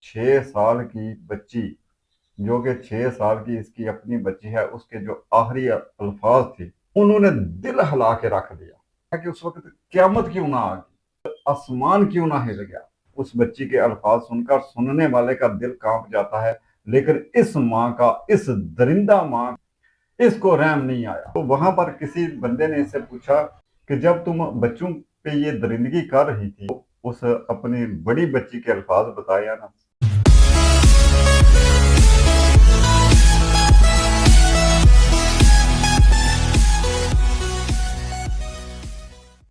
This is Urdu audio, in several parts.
6 سال کی بچی، جو کہ 6 سال کی اس کی اپنی بچی ہے، اس کے جو آخری الفاظ تھے انہوں نے دل ہلا کے رکھ دیا کہ اس وقت قیامت کیوں نہ آ گئی، آسمان کیوں نہ ہل گیا۔ اس بچی کے الفاظ سن کر سننے والے کا دل کانپ جاتا ہے، لیکن اس ماں کا، اس درندہ ماں، اس کو رحم نہیں آیا۔ تو وہاں پر کسی بندے نے اس سے پوچھا کہ جب تم بچوں پہ یہ درندگی کر رہی تھی، اس اپنی بڑی بچی کے الفاظ بتایا نا۔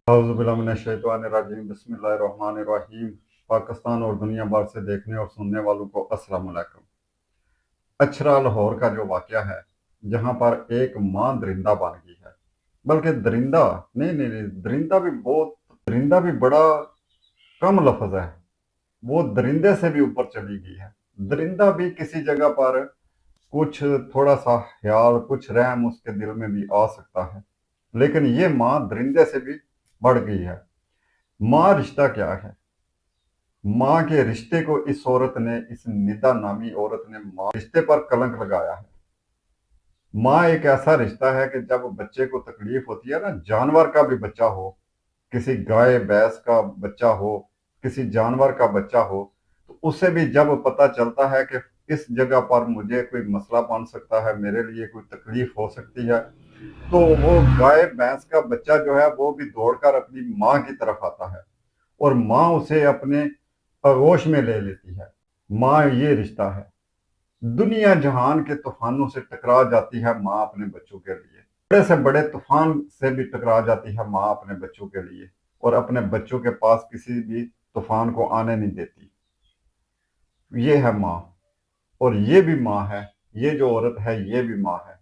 اعوذ باللہ من الشیطان الرجیم، بسم اللہ الرحمن الرحیم۔ پاکستان اور دنیا بھر سے دیکھنے اور سننے والوں کو السلام علیکم۔ اچھرا لاہور کا جو واقعہ ہے، جہاں پر ایک ماں درندہ بن گئی ہے، بلکہ درندہ نہیں، درندہ بھی بڑا کم لفظ ہے، وہ درندے سے بھی اوپر چلی گئی ہے۔ درندہ بھی کسی جگہ پر کچھ تھوڑا سا خیال، کچھ رحم اس کے دل میں بھی آ سکتا ہے، لیکن یہ ماں درندے سے بھی بڑھ گئی ہے۔ ماں رشتہ کیا ہے؟ ماں کے رشتے کو اس عورت نے، اس ندا نامی عورت نے ماں رشتے پر کلنک لگایا ہے۔ ماں ایک ایسا رشتہ ہے کہ جب بچے کو تکلیف ہوتی ہے نا، جانور کا بھی بچہ ہو، کسی گائے بھینس کا بچہ ہو، کسی جانور کا بچہ ہو، تو اسے بھی جب پتہ چلتا ہے کہ اس جگہ پر مجھے کوئی مسئلہ بن سکتا ہے، میرے لیے کوئی تکلیف ہو سکتی ہے، تو وہ گائے بھینس کا بچہ جو ہے وہ بھی دوڑ کر اپنی ماں کی طرف آتا ہے، اور ماں اسے اپنے آغوش میں لے لیتی ہے۔ ماں یہ رشتہ ہے۔ دنیا جہان کے طوفانوں سے ٹکرا جاتی ہے ماں اپنے بچوں کے لیے، بڑے سے بڑے طوفان سے بھی ٹکرا جاتی ہے ماں اپنے بچوں کے لیے، اور اپنے بچوں کے پاس کسی بھی طوفان کو آنے نہیں دیتی۔ یہ ہے ماں، اور یہ بھی ماں ہے، یہ جو عورت ہے یہ بھی ماں ہے۔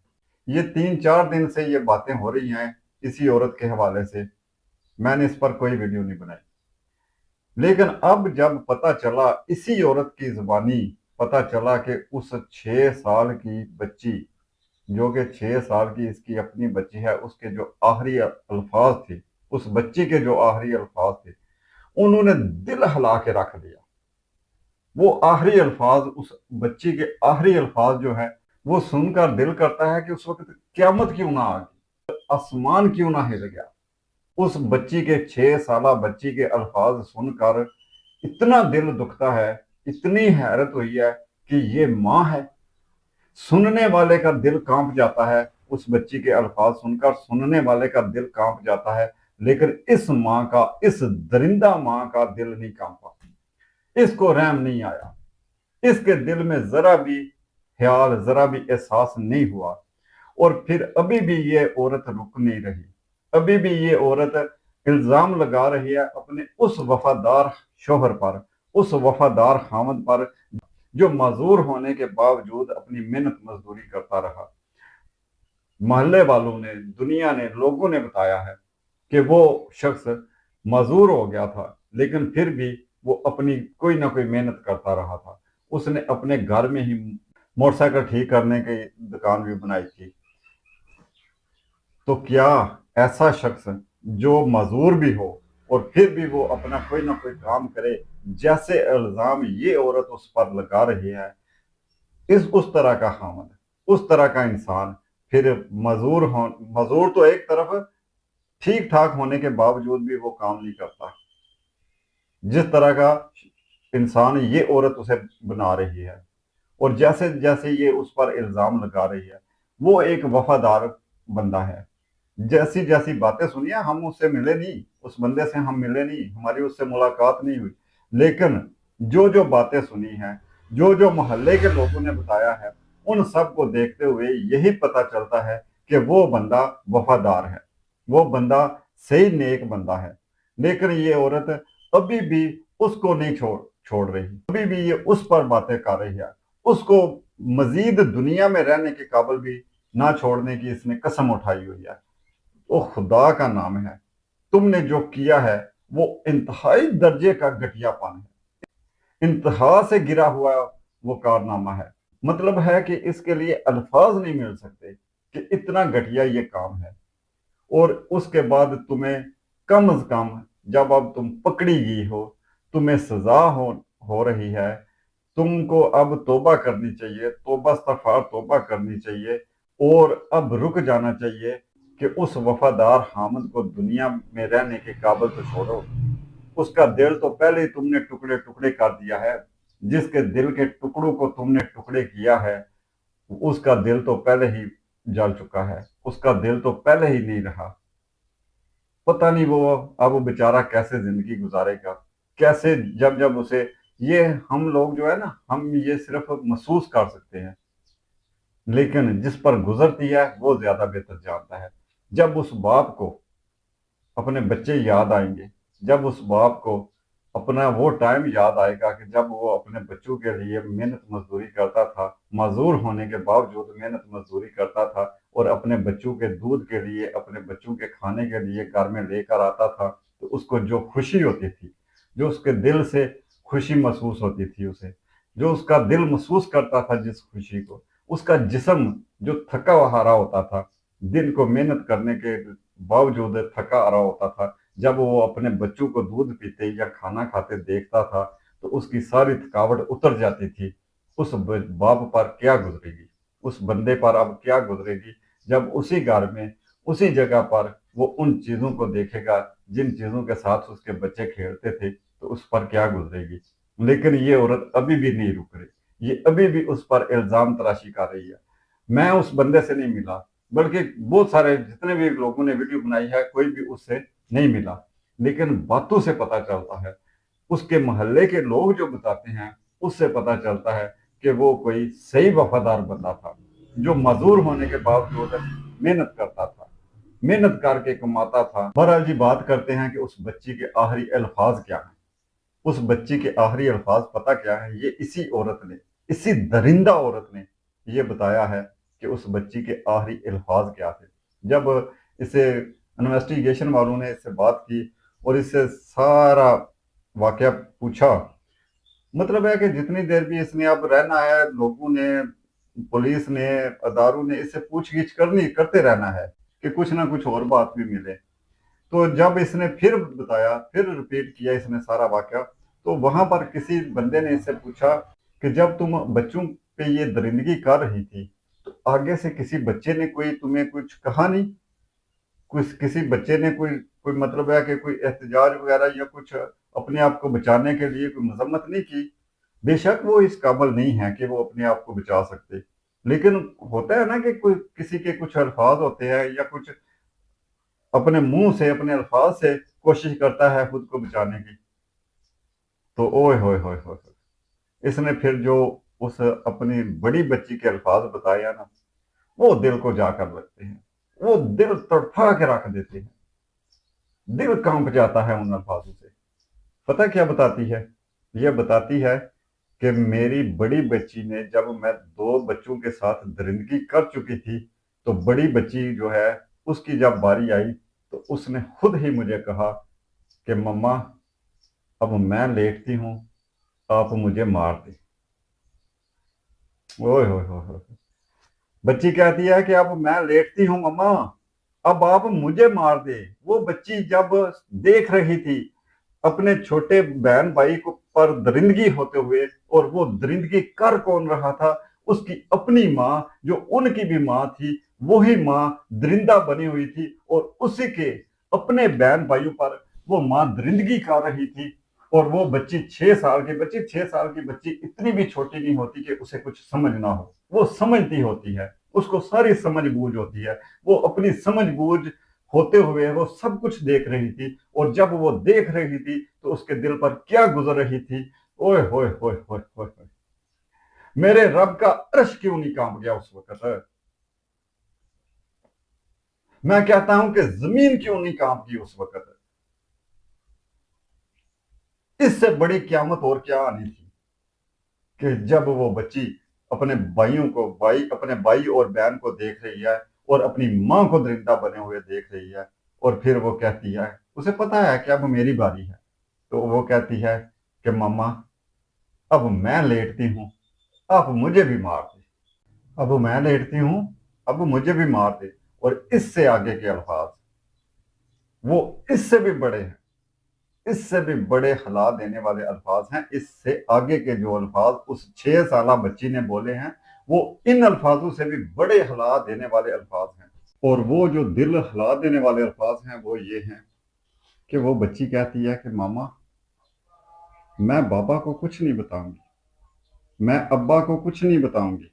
یہ 3-4 دن سے یہ باتیں ہو رہی ہیں اسی عورت کے حوالے سے، میں نے اس پر کوئی ویڈیو نہیں بنائی، لیکن اب جب پتہ چلا، اسی عورت کی زبانی پتہ چلا کہ اس 6 سال کی بچی، جو کہ 6 سال کی اس کی اپنی بچی ہے، اس کے جو آخری الفاظ تھے، اس بچی کے جو آخری الفاظ تھے، انہوں نے دل ہلا کے رکھ دیا۔ وہ آخری الفاظ، اس بچی کے آخری الفاظ جو ہے، وہ سن کر دل کرتا ہے کہ اس وقت قیامت کیوں نہ آ گئی، آسمان کیوں نہ ہل گیا۔ اس بچی کے 6 سالہ بچی کے الفاظ سن کر اتنا دل دکھتا ہے، اتنی حیرت ہوئی ہے کہ یہ ماں ہے۔ سننے والے کا دل کانپ جاتا ہے، اس بچی کے الفاظ سن کر سننے والے کا دل کانپ جاتا ہے، لیکن اس ماں کا، اس درندہ ماں کا دل نہیں کانپا، اس کو رحم نہیں آیا، اس کے دل میں ذرا بھی خیال، ذرا بھی احساس نہیں ہوا۔ اور پھر ابھی بھی یہ عورت رک نہیں رہی، ابھی بھی یہ عورت الزام لگا رہی ہے اپنے اس وفادار شوہر پر، اس وفادار خاوند پر، جو معذور ہونے کے باوجود اپنی محنت مزدوری کرتا رہا۔ محلے والوں نے، دنیا نے، لوگوں نے بتایا ہے کہ وہ شخص معذور ہو گیا تھا، لیکن پھر بھی وہ اپنی کوئی نہ کوئی محنت کرتا رہا تھا۔ اس نے اپنے گھر میں ہی موٹر سائیکل ٹھیک کرنے کی دکان بھی بنائی تھی۔ تو کیا ایسا شخص جو معذور بھی ہو اور پھر بھی وہ اپنا کوئی نہ کوئی کام کرے، جیسے الزام یہ عورت اس پر لگا رہی ہے، اس طرح کا خاوند، اس طرح کا انسان پھر معذور تو ایک طرف، ٹھیک ٹھاک ہونے کے باوجود بھی وہ کام نہیں کرتا، جس طرح کا انسان یہ عورت اسے بنا رہی ہے، اور جیسے جیسے یہ اس پر الزام لگا رہی ہے، وہ ایک وفادار بندہ ہے۔ جیسی جیسی باتیں سنی ہیں، ہم اس سے ملے نہیں، اس بندے سے ہم ملے نہیں، ہماری اس سے ملاقات نہیں ہوئی، لیکن جو جو باتیں سنی ہیں، جو جو محلے کے لوگوں نے بتایا ہے، ان سب کو دیکھتے ہوئے یہی پتہ چلتا ہے کہ وہ بندہ وفادار ہے، وہ بندہ صحیح نیک بندہ ہے۔ لیکن یہ عورت ابھی بھی اس کو نہیں چھوڑ رہی، ابھی بھی یہ اس پر باتیں کر رہی ہے، اس کو مزید دنیا میں رہنے کے قابل بھی نہ چھوڑنے کی اس نے قسم اٹھائی ہوئی ہے۔ وہ خدا کا نام ہے، تم نے جو کیا ہے وہ انتہائی درجے کا گھٹیا پن ہے، انتہا سے گرا ہوا وہ کارنامہ ہے۔ مطلب ہے کہ اس کے لیے الفاظ نہیں مل سکتے کہ اتنا گھٹیا یہ کام ہے۔ اور اس کے بعد تمہیں کم از کم، جب اب تم پکڑی گئی ہو، تمہیں سزا ہو رہی ہے، تم کو اب توبہ کرنی چاہیے، توبہ استغفار توبہ کرنی چاہیے، اور اب رک جانا چاہیے کہ اس وفادار حامد کو دنیا میں رہنے کے قابل تو چھوڑو، اس کا دل تو پہلے ہی تم نے ٹکڑے ٹکڑے کر دیا ہے، جس کے دل کے ٹکڑوں کو تم نے ٹکڑے کیا ہے اس کا دل تو پہلے ہی جل چکا ہے، اس کا دل تو پہلے ہی نہیں رہا۔ پتہ نہیں وہ اب وہ بیچارہ کیسے زندگی گزارے گا، کیسے جب اسے، یہ ہم لوگ جو ہے نا، ہم یہ صرف محسوس کر سکتے ہیں، لیکن جس پر گزرتی ہے وہ زیادہ بہتر جانتا ہے۔ جب اس باپ کو اپنے بچے یاد آئیں گے، جب اس باپ کو اپنا وہ ٹائم یاد آئے گا کہ جب وہ اپنے بچوں کے لیے محنت مزدوری کرتا تھا، معذور ہونے کے باوجود محنت مزدوری کرتا تھا، اور اپنے بچوں کے دودھ کے لیے، اپنے بچوں کے کھانے کے لیے گھر میں لے کر آتا تھا، تو اس کو جو خوشی ہوتی تھی، جو اس کے دل سے خوشی محسوس ہوتی تھی، اسے جو اس کا دل محسوس کرتا تھا جس خوشی کو، اس کا جسم جو تھکا ہارا ہوتا تھا، دن کو محنت کرنے کے باوجود تھکا ہارا ہوتا تھا، جب وہ اپنے بچوں کو دودھ پیتے یا کھانا کھاتے دیکھتا تھا تو اس کی ساری تھکاوٹ اتر جاتی تھی۔ اس باپ پر کیا گزرے گی، اس بندے پر اب کیا گزرے گی جب اسی گھر میں، اسی جگہ پر وہ ان چیزوں کو دیکھے گا جن چیزوں کے ساتھ اس کے بچے کھیلتے تھے، تو اس پر کیا گزرے گی۔ لیکن یہ عورت ابھی بھی نہیں رک رہی، یہ ابھی بھی اس پر الزام تراشی کر رہی ہے۔ میں اس بندے سے نہیں ملا، بلکہ بہت سارے جتنے بھی لوگوں نے ویڈیو بنائی ہے، کوئی بھی اس سے نہیں ملا، لیکن باتوں سے پتا چلتا ہے، اس کے محلے کے لوگ جو بتاتے ہیں اس سے پتا چلتا ہے کہ وہ کوئی صحیح وفادار بندہ تھا، جو معذور ہونے کے باوجود محنت کرتا تھا، محنت کر کے کماتا تھا۔ بہرحال جی، بات کرتے ہیں کہ اس بچی کے آخری الفاظ کیا ہیں۔ اس بچی کے آخری الفاظ پتہ کیا ہے؟ یہ اسی عورت نے، اسی درندہ عورت نے یہ بتایا ہے کہ اس بچی کے آخری الفاظ کیا تھے۔ جب اسے انویسٹیگیشن والوں نے اس سے بات کی اور اس سے سارا واقعہ پوچھا، مطلب ہے کہ جتنی دیر بھی اس نے اب رہنا ہے، لوگوں نے، پولیس نے، اداروں نے اس سے پوچھ گچھ کرتے رہنا ہے کہ کچھ نہ کچھ اور بات بھی ملے۔ تو جب اس نے پھر بتایا، پھر ریپیٹ کیا اس نے سارا واقعہ، تو وہاں پر کسی بندے نے اس سے پوچھا کہ جب تم بچوں پہ یہ درندگی کر رہی تھی تو آگے سے کسی بچے نے کوئی تمہیں کچھ کہا نہیں؟ کسی بچے نے کوئی مطلب ہے کہ کوئی احتجاج وغیرہ یا کچھ اپنے آپ کو بچانے کے لیے کوئی مذمت نہیں کی؟ بے شک وہ اس قابل نہیں ہے کہ وہ اپنے آپ کو بچا سکتے، لیکن ہوتا ہے نا کہ کوئی کسی کے کچھ الفاظ ہوتے ہیں یا کچھ اپنے منہ سے، اپنے الفاظ سے کوشش کرتا ہے خود کو بچانے کی۔ تو اوئے ہوئے ہوئے ہوئے، اس نے پھر جو اس اپنی بڑی بچی کے الفاظ بتایا نا، وہ دل کو جا کر لگتے ہیں، وہ دل تڑپا کے رکھ دیتے ہیں، دل کانپ جاتا ہے ان الفاظوں سے۔ پتہ کیا بتاتی ہے؟ یہ بتاتی ہے کہ میری بڑی بچی نے، جب میں 2 بچوں کے ساتھ درندگی کر چکی تھی، تو بڑی بچی جو ہے اس کی جب باری آئی تو اس نے خود ہی مجھے کہا کہ مما اب میں لیٹتی ہوں، آپ مجھے مار دیں۔ اوئے ہوئے ہوئے ہوئے، بچی کہتی ہے کہ اب میں لیٹتی ہوں مما، اب آپ مجھے مار دیں۔ وہ بچی جب دیکھ رہی تھی اپنے چھوٹے بہن بھائی کو پر درندگی ہوتے ہوئے، اور وہ درندگی کر کون رہا تھا؟ اس کی اپنی ماں، جو ان کی بھی ماں تھی، وہی ماں درندہ بنی ہوئی تھی، اور اسی کے اپنے بہن بھائیوں پر وہ ماں درندگی کر رہی تھی۔ اور وہ بچی 6 سال کی بچی اتنی بھی چھوٹی نہیں ہوتی کہ اسے کچھ سمجھ نہ ہو، وہ سمجھتی ہوتی ہے، اس کو ساری سمجھ بوجھ ہوتی ہے، وہ اپنی سمجھ بوجھ ہوتے ہوئے وہ سب کچھ دیکھ رہی تھی، اور جب وہ دیکھ رہی تھی تو اس کے دل پر کیا گزر رہی تھی۔ اوئے ہوئے ہوئے ہوئے ہوئے ہوئے، میرے رب کا عرش کیوں نہیں کانپ گیا اس وقت؟ میں کہتا ہوں کہ زمین کیوں نہیں کانپ گئی اس وقت؟ اس سے بڑی قیامت اور کیا آنی تھی کہ جب وہ بچی اپنے بھائیوں کو، اپنے بھائی اور بہن کو دیکھ رہی ہے، اور اپنی ماں کو درندہ بنے ہوئے دیکھ رہی ہے، اور پھر وہ کہتی ہے، اسے پتا ہے کہ اب میری باری ہے، تو وہ کہتی ہے کہ مما اب میں لیٹتی ہوں، اب مجھے بھی مار دے، اب میں لیٹتی ہوں، اب مجھے بھی مار دے۔ اور اس سے آگے کے الفاظ وہ اس سے بھی بڑے ہیں، اس سے بھی بڑے ہلا دینے والے الفاظ ہیں۔ اس سے آگے کے جو الفاظ اس 6 سالہ بچی نے بولے ہیں وہ ان الفاظوں سے بھی بڑے ہلا دینے والے الفاظ ہیں۔ اور وہ جو دل ہلا دینے والے الفاظ ہیں وہ یہ ہیں کہ وہ بچی کہتی ہے کہ ماما میں بابا کو کچھ نہیں بتاؤں گی، میں ابا کو کچھ نہیں بتاؤں گی۔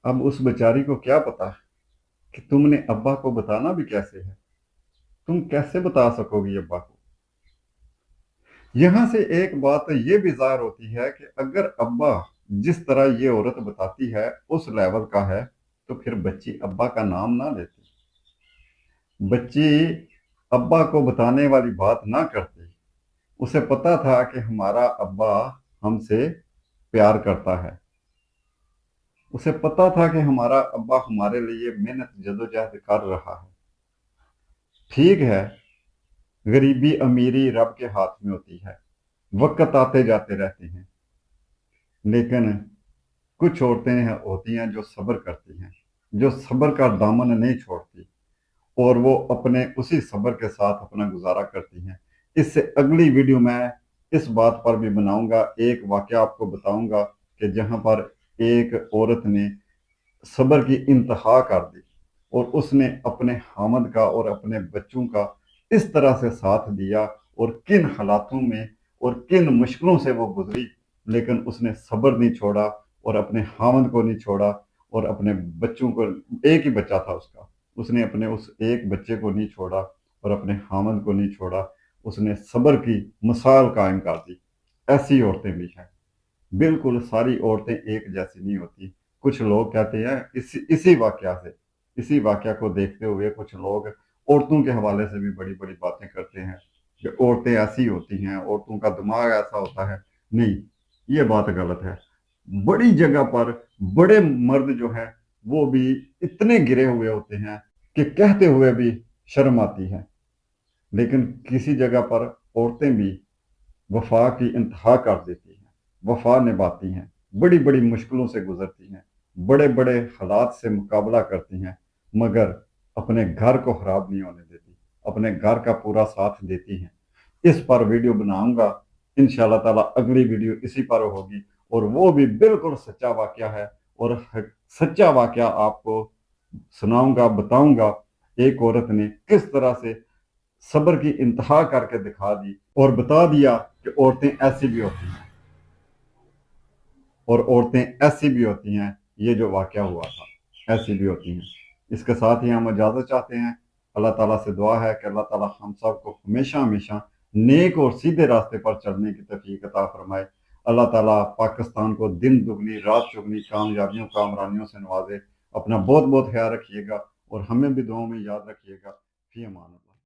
اب اس بیچاری کو کیا پتا کہ تم نے ابا کو بتانا بھی کیسے ہے، تم کیسے بتا سکو گی ابا کو۔ یہاں سے ایک بات یہ بھی ظاہر ہوتی ہے کہ اگر ابا جس طرح یہ عورت بتاتی ہے اس لیول کا ہے تو پھر بچی ابا کا نام نہ لیتی، بچی ابا کو بتانے والی بات نہ کرتی۔ اسے پتا تھا کہ ہمارا ابا ہم سے پیار کرتا ہے، اسے پتا تھا کہ ہمارا ابا ہمارے لیے محنت جدوجہد کر رہا ہے۔ ٹھیک ہے، غریبی امیری رب کے ہاتھ میں ہوتی ہے، وقت آتے جاتے رہتے ہیں، لیکن کچھ عورتیں ہوتی ہیں جو صبر کرتی ہیں، جو صبر کا دامن نہیں چھوڑتی، اور وہ اپنے اسی صبر کے ساتھ اپنا گزارا کرتی ہیں۔ اس سے اگلی ویڈیو میں اس بات پر بھی بناؤں گا، ایک واقعہ آپ کو بتاؤں گا کہ جہاں پر ایک عورت نے صبر کی انتہا کر دی اور اس نے اپنے حامد کا اور اپنے بچوں کا اس طرح سے ساتھ دیا اور کن حالاتوں میں اور کن مشکلوں سے وہ گزری، لیکن اس نے صبر نہیں چھوڑا اور اپنے حامد کو نہیں چھوڑا اور اپنے بچوں کو، ایک ہی بچہ تھا اس کا، اس نے اپنے اس ایک بچے کو نہیں چھوڑا اور اپنے حامد کو نہیں چھوڑا، اس نے صبر کی مثال قائم کر دی۔ ایسی عورتیں بھی ہیں، بالکل ساری عورتیں ایک جیسی نہیں ہوتی۔ کچھ لوگ کہتے ہیں اسی واقعہ کو دیکھتے ہوئے کچھ لوگ عورتوں کے حوالے سے بھی بڑی بڑی باتیں کرتے ہیں کہ عورتیں ایسی ہوتی ہیں، عورتوں کا دماغ ایسا ہوتا ہے۔ نہیں، یہ بات غلط ہے۔ بڑی جگہ پر بڑے مرد جو ہیں وہ بھی اتنے گرے ہوئے ہوتے ہیں کہ کہتے ہوئے بھی شرم آتی ہے، لیکن کسی جگہ پر عورتیں بھی وفا کی انتہا کر دیتی ہیں، وفا نبھاتی ہیں، بڑی بڑی مشکلوں سے گزرتی ہیں، بڑے بڑے حالات سے مقابلہ کرتی ہیں، مگر اپنے گھر کو خراب نہیں ہونے دیتی، اپنے گھر کا پورا ساتھ دیتی ہیں۔ اس پر ویڈیو بناؤں گا انشاءاللہ تعالیٰ، اگلی ویڈیو اسی پر ہوگی، اور وہ بھی بالکل سچا واقعہ ہے، اور سچا واقعہ آپ کو سناؤں گا، بتاؤں گا ایک عورت نے کس طرح سے صبر کی انتہا کر کے دکھا دی اور بتا دیا کہ عورتیں ایسی بھی ہوتی ہیں، اور عورتیں ایسی بھی ہوتی ہیں۔ یہ جو واقعہ ہوا تھا ایسی بھی ہوتی ہیں۔ اس کے ساتھ ہی ہم اجازت چاہتے ہیں۔ اللہ تعالیٰ سے دعا ہے کہ اللہ تعالیٰ ہم سب کو ہمیشہ ہمیشہ نیک اور سیدھے راستے پر چلنے کی توفیق عطا فرمائے۔ اللہ تعالیٰ پاکستان کو دن دگنی رات چگنی کامیابیوں کامرانیوں سے نوازے۔ اپنا بہت بہت خیال رکھیے گا اور ہمیں بھی دعاؤں میں یاد رکھیے گا۔ فی امان اللہ۔